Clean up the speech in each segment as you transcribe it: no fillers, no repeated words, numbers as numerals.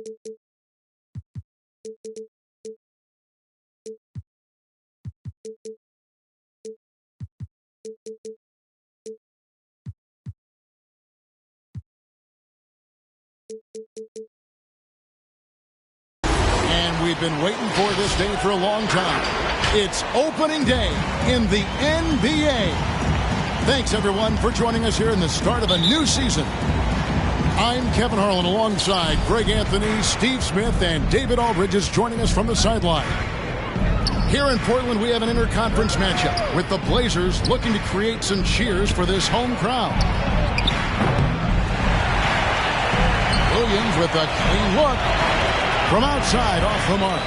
And we've been waiting for this day for a long time. It's opening day in the NBA. Thanks, everyone, for joining us here in the start of a new season. I'm Kevin Harlan alongside Greg Anthony, Steve Smith, and David Aldridge is joining us from the sideline. Here in Portland, we have an interconference matchup with the Blazers looking to create some cheers for this home crowd. Williams with a clean look from outside off the mark.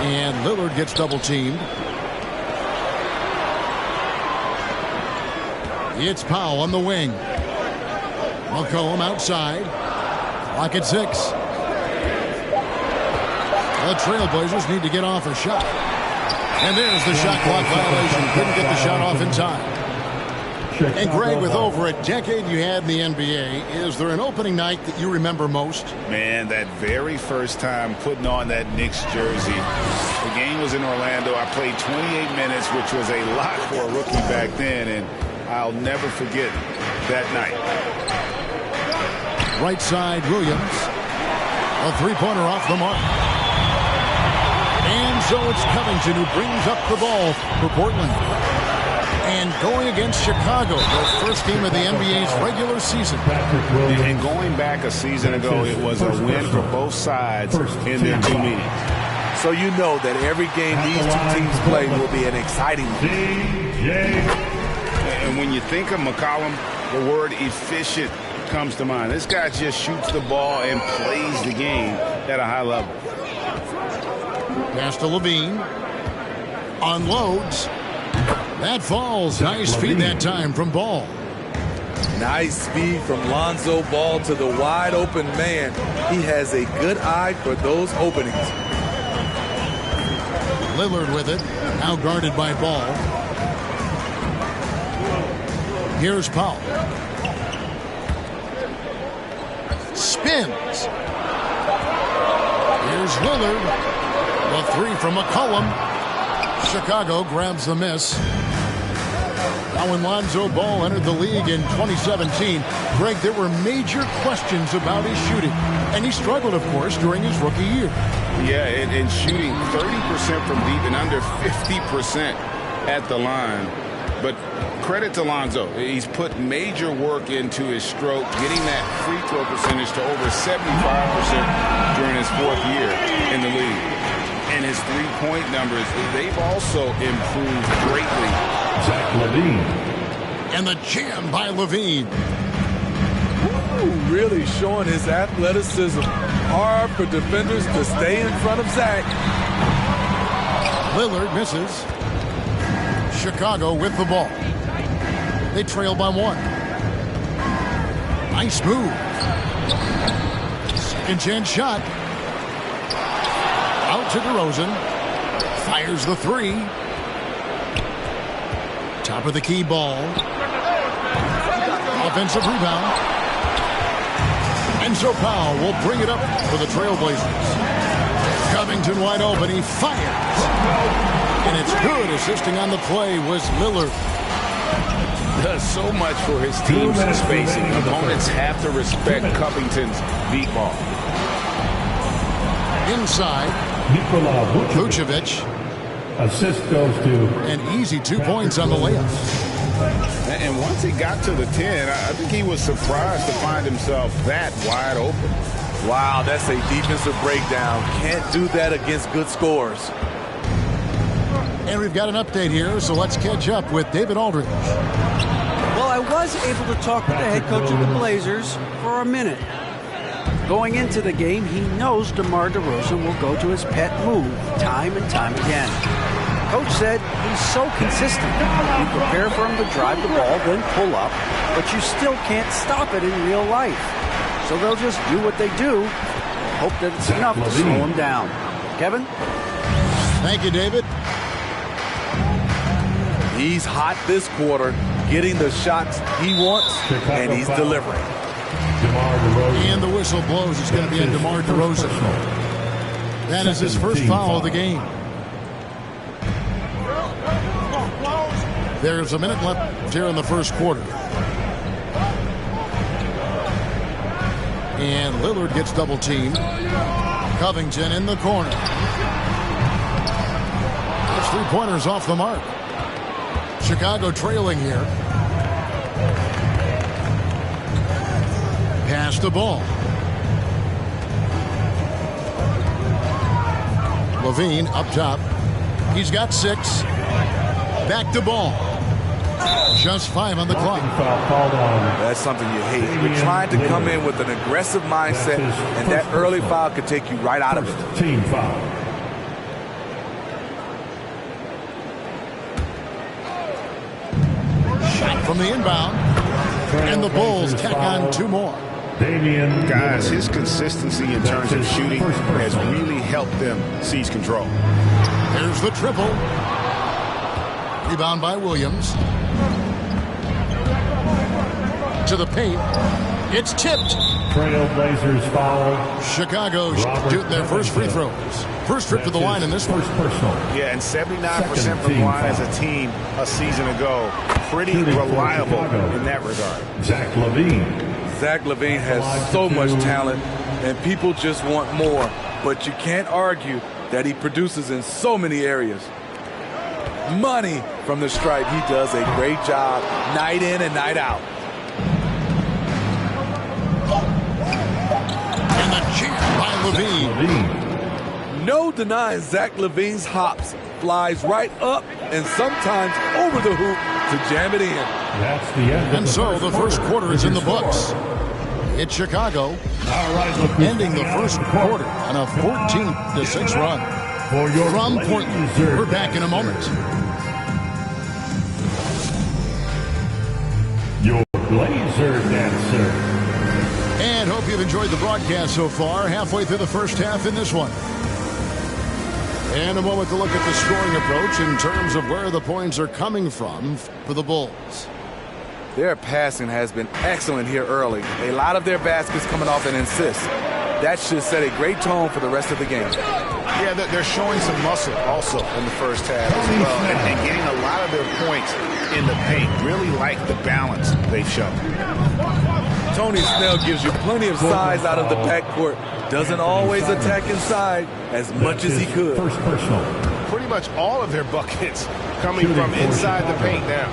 And Lillard gets double teamed. It's Powell on the wing. McCollum outside. Clock at 6. The Trailblazers need to get off a shot. And there's the shot clock violation. Couldn't get the shot off in time. And Greg, with over a decade you had in the NBA, is there an opening night that you remember most? Man, that very first time putting on that Knicks jersey. The game was in Orlando. I played 28 minutes, which was a lot for a rookie back then, and I'll never forget that night. Right side, Williams. A three-pointer off the mark. And so it's Covington who brings up the ball for Portland. And going against Chicago, the first game of the NBA's regular season. And going back a season ago, it was a win for both sides in their two meetings. So you know that every game these two teams play will be an exciting one. And when you think of McCollum, the word efficient comes to mind. This guy just shoots the ball and plays the game at a high level. Pass to Levine. Unloads. That falls. Nice feed that time from Ball. Nice speed from Lonzo Ball to the wide open man. He has a good eye for those openings. Lillard with it. Now guarded by Ball. Here's Powell. Spins. Here's Lillard. The three from McCollum. Chicago grabs the miss. Now when Lonzo Ball entered the league in 2017, Greg, there were major questions about his shooting. And he struggled, of course, during his rookie year. Yeah, and shooting 30% from deep and under 50% at the line. But credit to Lonzo. He's put major work into his stroke, getting that free throw percentage to over 75% during his fourth year in the league. And his three-point numbers, they've also improved greatly. Zach Levine. And the jam by Levine. Ooh, really showing his athleticism. Hard for defenders to stay in front of Zach. Lillard misses. Chicago with the ball. They trail by 1. Nice move. Second chance shot. Out to DeRozan. Fires the three. Top of the key Ball. Offensive rebound. And so Powell will bring it up for the Trailblazers. Covington wide open. He fires. And it's good. Assisting on the play was Lillard. Does so much for his team's spacing. Opponents have to respect Covington's deep ball. Inside. Nikola Vucevic. Assist goes to An easy 2 points on the layup. And once he got to the 10, I think he was surprised to find himself that wide open. Wow, that's a defensive breakdown. Can't do that against good scores. And we've got an update here, so let's catch up with David Aldridge. Well, I was able to talk with the head coach of the Blazers for a minute. Going into the game, he knows DeMar DeRozan will go to his pet move time and time again. Coach said he's so consistent. You prepare for him to drive the ball, then pull up, but you still can't stop it in real life. So they'll just do what they do, hope that it's enough to slow him down. Kevin? Thank you, David. He's hot this quarter, getting the shots he wants, and he's delivering. DeMar DeRozan. And the whistle blows. It's going to be on DeMar DeRozan. That is his first foul of the game. There's a minute left here in the first quarter. And Lillard gets double teamed. Covington in the corner. His three-pointers off the mark. Chicago trailing here. Pass the ball. Levine up top. He's got 6. Back to ball. Just 5 on the clock. That's something you hate. You're trying to come in with an aggressive mindset, and that early foul could take you right out of it. Team foul. Shot from the inbound. And the Bulls tack on 2 more. Guys, his consistency in terms of shooting has really helped them seize control. There's the triple. Rebound by Williams. To the paint. It's tipped. Trailblazers foul. Chicago shooting their first free throws. First trip to the line in this one. Yeah, and 79% from the line as a team a season ago. Pretty reliable in that regard. Zach LaVine. Zach LaVine has so much talent, and people just want more. But you can't argue that he produces in so many areas. Money from the stripe. He does a great job night in and night out. And the cheer by LaVine. No denying Zach LaVine's hops. Flies right up and sometimes over the hoop to jam it in. That's the end. And so the first quarter is in the books. It's Chicago ending the first quarter on a 14-6 run. From Portland, we're back in a moment. Your Blazer dancer. And hope you've enjoyed the broadcast so far. Halfway through the first half in this one. And a moment to look at the scoring approach in terms of where the points are coming from for the Bulls. Their passing has been excellent here early. A lot of their baskets coming off an assist. That should set a great tone for the rest of the game. Yeah, they're showing some muscle also in the first half as well, and getting a lot of their points in the paint. Really like the balance they've shown. Tony Snell gives you plenty of size out of the backcourt. Doesn't always attack inside as much as he could. First personal. Pretty much all of their buckets coming from inside the paint now.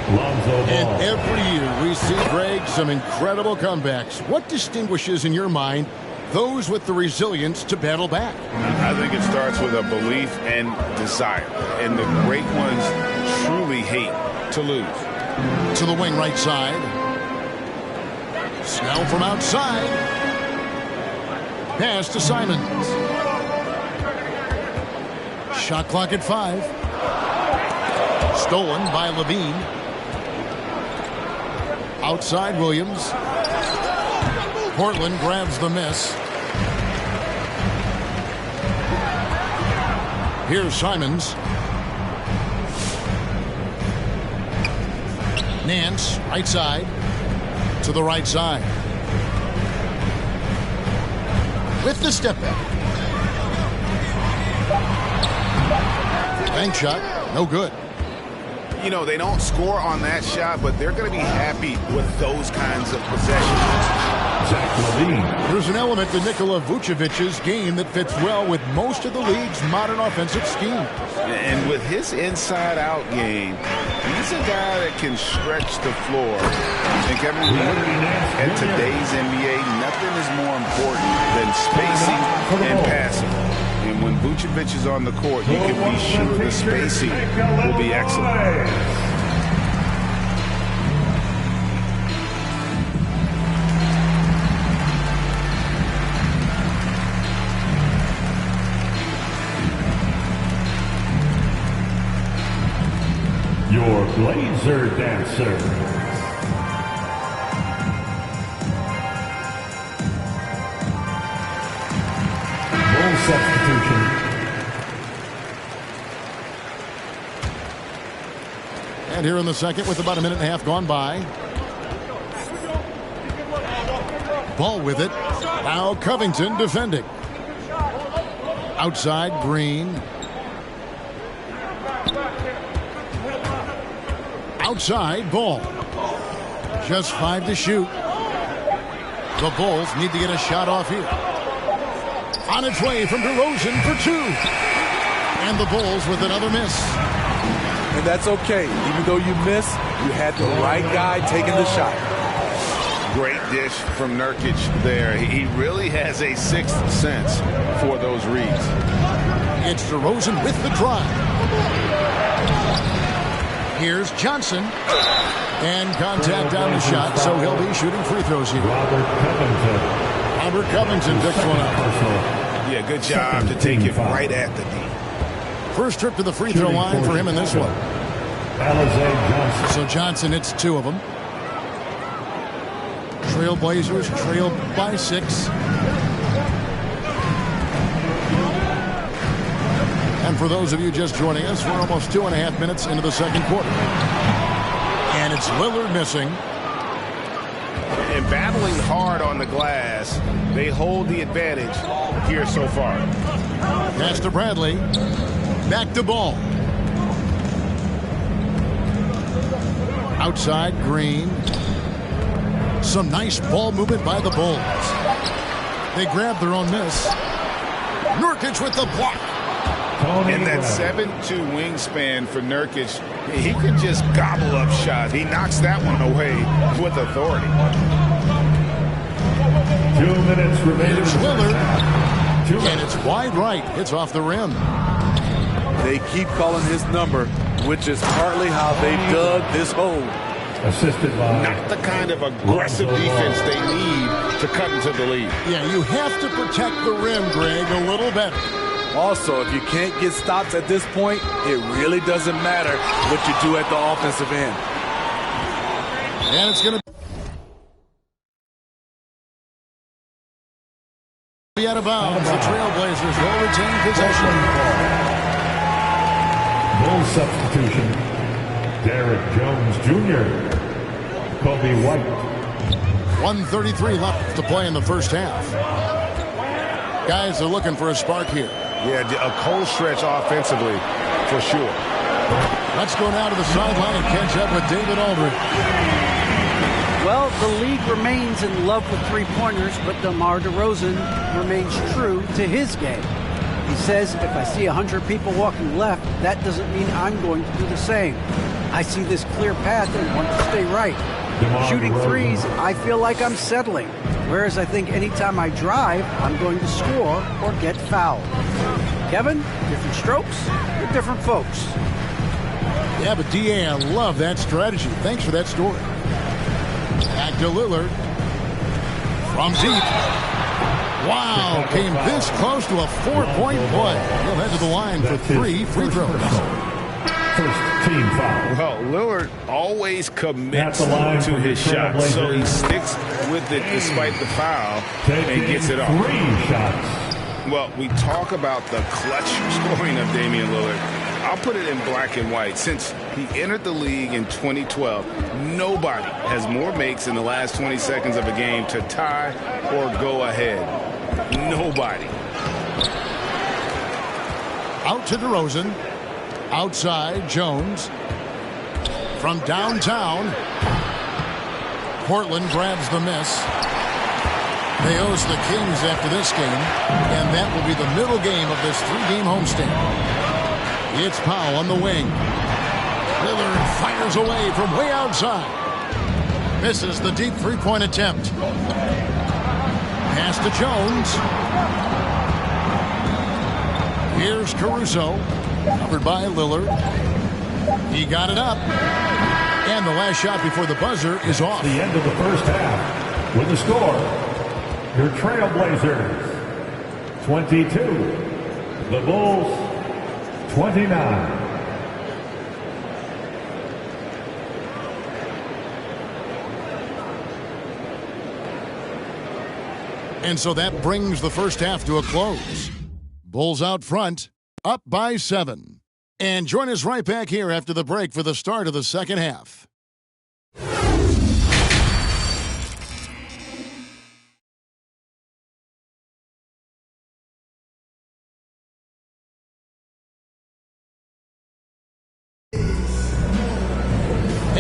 And every year we see, Greg, some incredible comebacks. What distinguishes, in your mind, those with the resilience to battle back? I think it starts with a belief and desire. And the great ones truly hate to lose. To the wing right side. Snell from outside. Pass to Simons. Shot clock at 5. Stolen by Levine. Outside Williams. Portland grabs the miss. Here's Simons. Nance, right side. To the right side. With the step back. Bank shot, no good. You know, they don't score on that shot, but they're going to be happy with those kinds of possessions. Zach LaVine. There's an element to Nikola Vucevic's game that fits well with most of the league's modern offensive scheme. And with his inside-out game, he's a guy that can stretch the floor. And Kevin, we look at today's NBA, nothing is more important than spacing and passing. And when Vucevic is on the court, you can be sure the spacing will be excellent. Your Blazer dancer. Substitution. And here in the second with about a minute and a half gone by. ball with it. Now Covington defending. Outside, Green. Outside, Ball. Just 5 to shoot. The Bulls need to get a shot off here. On its way from DeRozan for 2. And the Bulls with another miss. And that's okay. Even though you miss, you had the right guy taking the shot. Great dish from Nurkic there. He really has a sixth sense for those reads. It's DeRozan with the drive. Here's Johnson. And contact on the shot, so he'll be shooting free throws here. Robert Covington picks one up. Yeah, good job to take it right at the D. First trip to the free throw line for him in this one. So Johnson hits 2 of them. Trailblazers trail by 6. And for those of you just joining us, we're almost 2.5 minutes into the second quarter. And it's Lillard missing. And battling hard on the glass, they hold the advantage here so far. Pass to Bradley. Back to Ball. Outside, Green. Some nice ball movement by the Bulls. They grab their own miss. Nurkic with the block. And that 7'2" wingspan for Nurkic, he can just gobble up shots. He knocks that one away with authority. 2 minutes remaining. Here's Lillard. And it's wide right. It's off the rim. They keep calling his number, which is partly how they dug this hole. Assisted by Not the kind of aggressive defense they need to cut into the lead. Yeah, you have to protect the rim, Greg, a little better. Also, if you can't get stops at this point, it really doesn't matter what you do at the offensive end. And it's going to be out of bounds. The Trailblazers will retain possession. Bull substitution. Derek Jones Jr. Kobe White. 1:33 left to play in the first half. Guys are looking for a spark here. Yeah, a cold stretch offensively, for sure. Let's go now to the sideline and catch up with David Aldridge. Well, the league remains in love with three-pointers, but DeMar DeRozan remains true to his game. He says, if I see 100 people walking left, that doesn't mean I'm going to do the same. I see this clear path and want to stay right. Shooting threes, I feel like I'm settling. Whereas I think anytime I drive, I'm going to score or get fouled. Kevin, different strokes for different folks. Yeah, but D.A., I love that strategy. Thanks for that story. Back to Lillard. From deep. Wow, came this close to a 4-point play. He'll head to the line for 3 free throws. First team foul. Well, Lillard always commits to his shot, so he sticks with it despite the foul and gets it off. 3 shots. Well, we talk about the clutch scoring of Damian Lillard. I'll put it in black and white. Since he entered the league in 2012, nobody has more makes in the last 20 seconds of a game to tie or go ahead. Nobody. Out to DeRozan. Outside, Jones. From downtown, Portland grabs the miss. They host the Kings after this game, and that will be the middle game of this 3-game homestand. It's Powell on the wing. Lillard fires away from way outside. Misses the deep 3-point attempt. Pass to Jones. Here's Caruso. Covered by Lillard. He got it up. And the last shot before the buzzer is off. The end of the first half. With the score, your Trailblazers 22. The Bulls 29. And so that brings the first half to a close. Bulls out front, up by 7. And join us right back here after the break for the start of the second half.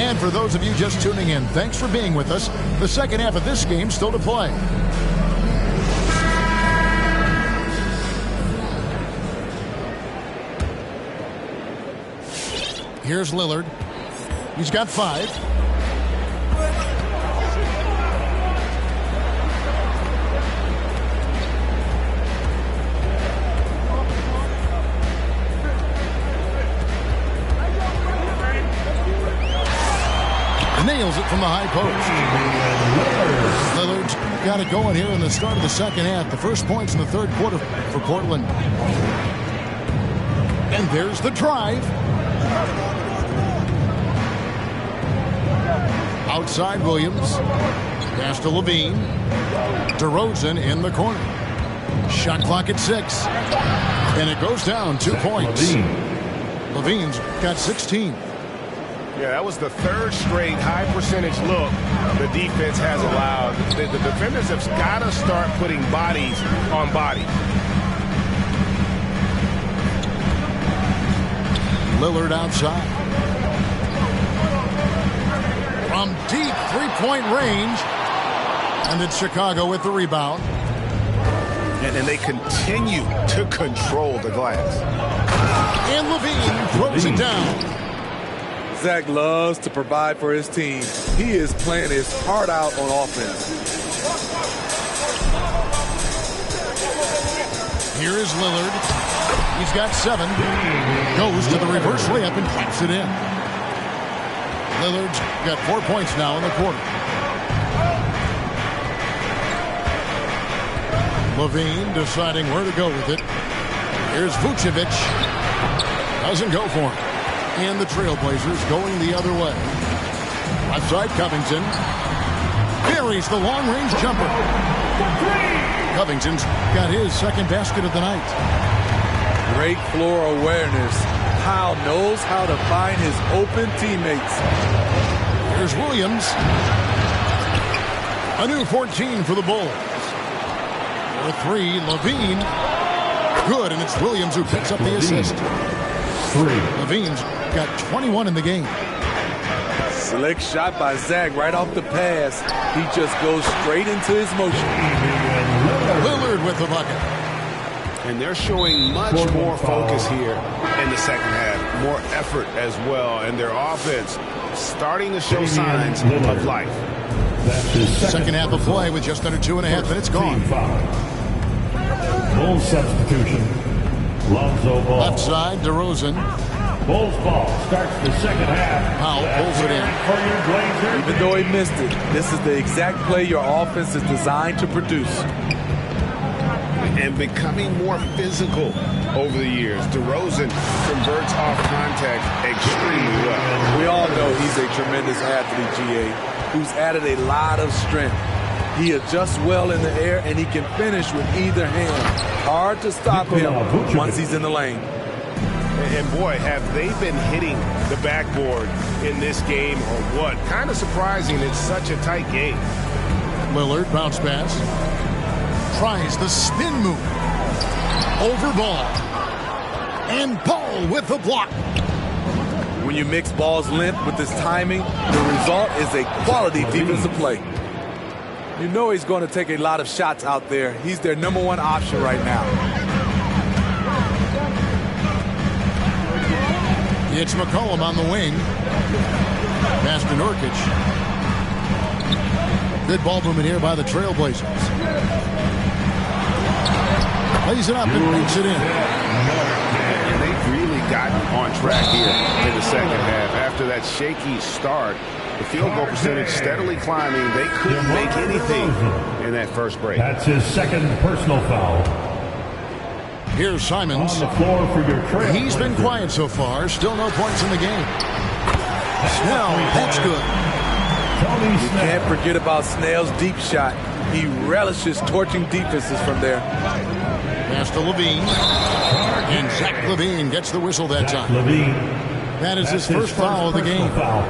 And for those of you just tuning in, thanks for being with us. The second half of this game still to play. Here's Lillard. He's got 5. Nails it from the high post. Lillard's got it going here in the start of the second half. The first points in the third quarter for Portland. And there's the drive. Outside Williams. Pass to Levine. DeRozan in the corner. Shot clock at 6. And it goes down 2 points. Levine's got 16. Yeah, that was the third straight high percentage look the defense has allowed. The defenders have got to start putting bodies on bodies. Lillard outside. From deep three-point range. And it's Chicago with the rebound. And they continue to control the glass. And Levine throws it down. Zach loves to provide for his team. He is playing his heart out on offense. Here is Lillard. He's got 7. Goes to the reverse layup and claps it in. Lillard's got 4 points now in the quarter. Levine deciding where to go with it. Here's Vucevic. Doesn't go for him. And the Trailblazers going the other way. Left side, Covington. Buries the long-range jumper. Covington's got his second basket of the night. Great floor awareness. Powell knows how to find his open teammates. Here's Williams. A new 14 for the Bulls. For 3, Levine. Good, and it's Williams who picks up the assist. Levine's got 21 in the game. Slick shot by Zach right off the pass. He just goes straight into his motion. Lillard with the bucket. And they're showing much more focus here in the second half. More effort as well. And their offense starting to show signs of life. Second half of play with just under 2.5 minutes gone. Bulls substitution. Lonzo Ball. Left side, DeRozan. Bulls ball starts the second half. Powell pulls it in. For your Blazers. Even though he missed it, this is the exact play your offense is designed to produce. And becoming more physical over the years. DeRozan converts off contact extremely well. We all know he's a tremendous athlete, GA, who's added a lot of strength. He adjusts well in the air, and he can finish with either hand. Hard to stop him once he's in the lane. And boy, have they been hitting the backboard in this game or what? Kind of surprising it's such a tight game. Lillard, bounce pass. Tries the spin move. Over Ball. And Ball with the block. When you mix Ball's length with his timing, the result is a quality defensive play. You know he's going to take a lot of shots out there. He's their #1 option right now. It's McCollum on the wing. Pass to Nurkic. Good ball movement here by the Trailblazers. Lays it up and makes it in. And they've really gotten on track here in the second half. After that shaky start, the field goal percentage steadily climbing. They couldn't make anything in that first break. That's his second personal foul. Here's Simons. On the floor for your Trail. He's been quiet so far. Still no points in the game. Snell, that's good. You can't forget about Snell's deep shot. He relishes torching defenses from there. Pass to Levine. And Zach Levine gets the whistle that time. Levine. That is his first foul of the game. Foul.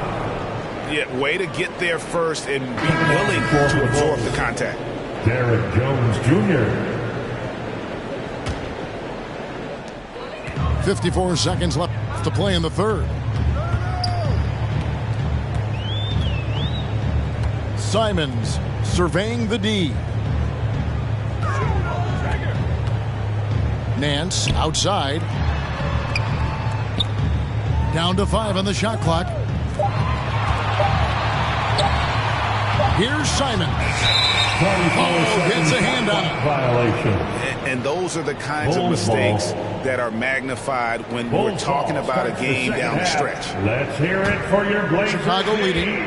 Yeah, way to get there first and be willing to absorb the contact. Derek Jones Jr. 54 seconds left to play in the third. Simons surveying the D. Nance outside. Down to 5 on the shot clock. Here's Simons. Gets a hand on it. Violation. And those are the kinds of mistakes that are magnified when we're talking about a game down the stretch. Let's hear it for your Blazers. Chicago leading.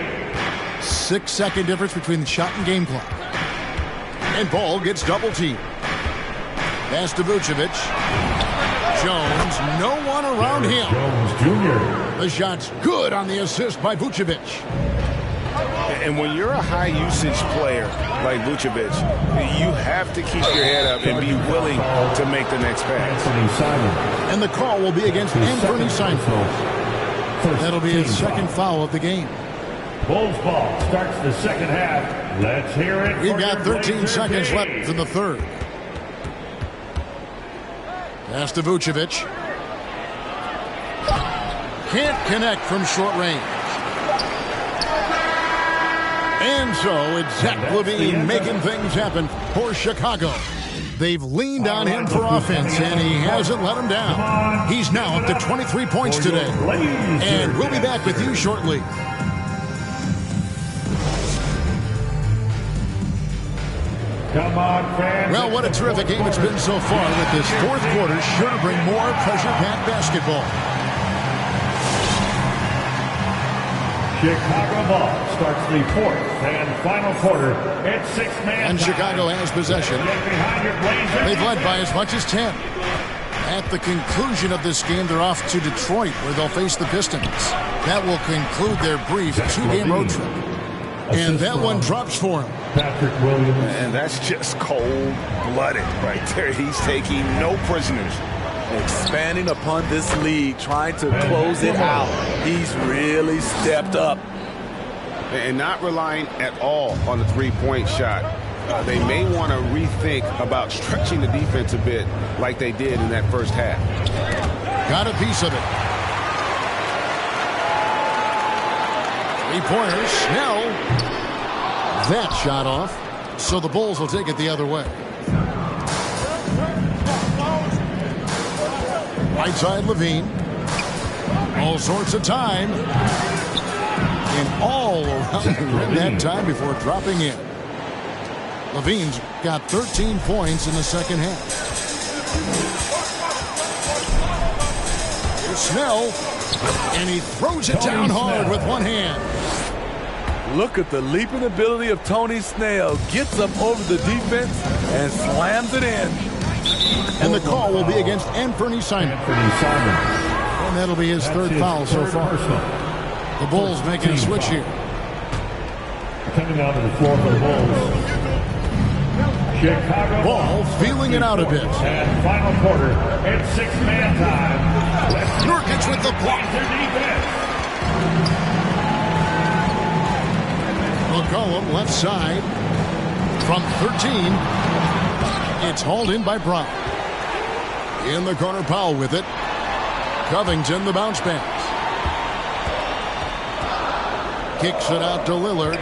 6-second difference between the shot and game clock. And Ball gets double teamed. Pass to Vucevic. Jones, no one around him. Jones Jr. The shot's good on the assist by Vucevic. And when you're a high-usage player like Vucevic, you have to keep your head up and be willing to make the next pass. Anthony Simons. And the call will be against Anthony Simons. That'll be his second foul of the game. Bulls ball starts the second half. Let's hear it. We've got 13 seconds left in the third. Pass to Vucevic. Can't connect from short range. And so it's Zach LaVine making things happen for Chicago. They've leaned on him for offense, and he hasn't let them down. He's now up to 23 points today. And we'll be back with you shortly. Come on, fans. Well, what a terrific game it's been so far, with this fourth quarter sure to bring more pressure-packed basketball. Chicago ball starts the fourth and final quarter. It's 6-man. And Chicago has possession. They've led by as much as 10. At the conclusion of this game, they're off to Detroit, where they'll face the Pistons. That will conclude their brief two-game road trip. And that one drops for him. Patrick Williams. And that's just cold-blooded right there. He's taking no prisoners. Expanding upon this lead, trying to close it out. He's really stepped up. And not relying at all on the three-point shot. They may want to rethink about stretching the defense a bit like they did in that first half. Got a piece of it. Three-pointer, Snell. That shot off. So the Bulls will take it the other way. Right side, LaVine. All sorts of time. And all around the rim that time before dropping in. LaVine's got 13 points in the second half. Here's Snell. And he throws it down hard with one hand. Look at the leaping ability of Tony Snell. Gets up over the defense and slams it in. And the call will be against Anthony Simons. And that'll be his third foul so far. The Bulls making a switch here. Coming out of the floor for the Bulls. Chicago Ball feeling it out a bit. And final quarter. It's 6-man time. Nurkic with the block. McCollum left side. From 13. It's hauled in by Brown. In the corner, Powell with it. Covington the bounce pass. Kicks it out to Lillard.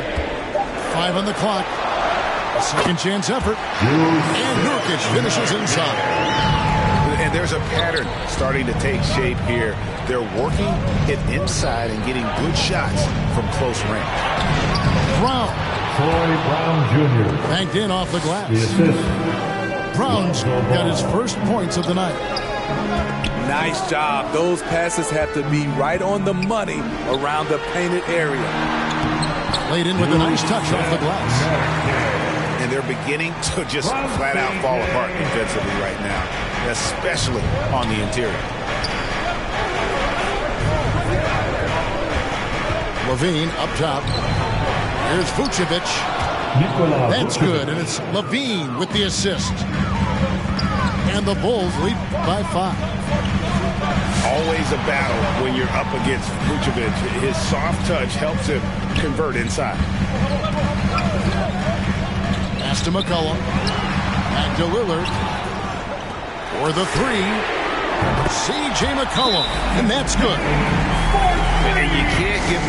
5 on the clock. A second chance effort. And Nurkic finishes inside. And there's a pattern starting to take shape here. They're working it inside and getting good shots from close range. Brown. Troy Brown Jr. Banked in off the glass. The assist. Brown's got his first points of the night. Nice job. Those passes have to be right on the money around the painted area. Laid in with a nice touch off the glass. And they're beginning to just flat out fall apart defensively right now, especially on the interior. LaVine up top. Here's Vucevic. That's good, and it's LaVine with the assist. And the Bulls lead by 5. Always a battle when you're up against Vucevic. His soft touch helps him convert inside. Pass to McCollum. Back to Lillard. For the 3. C.J. McCollum. And that's good. And you can't give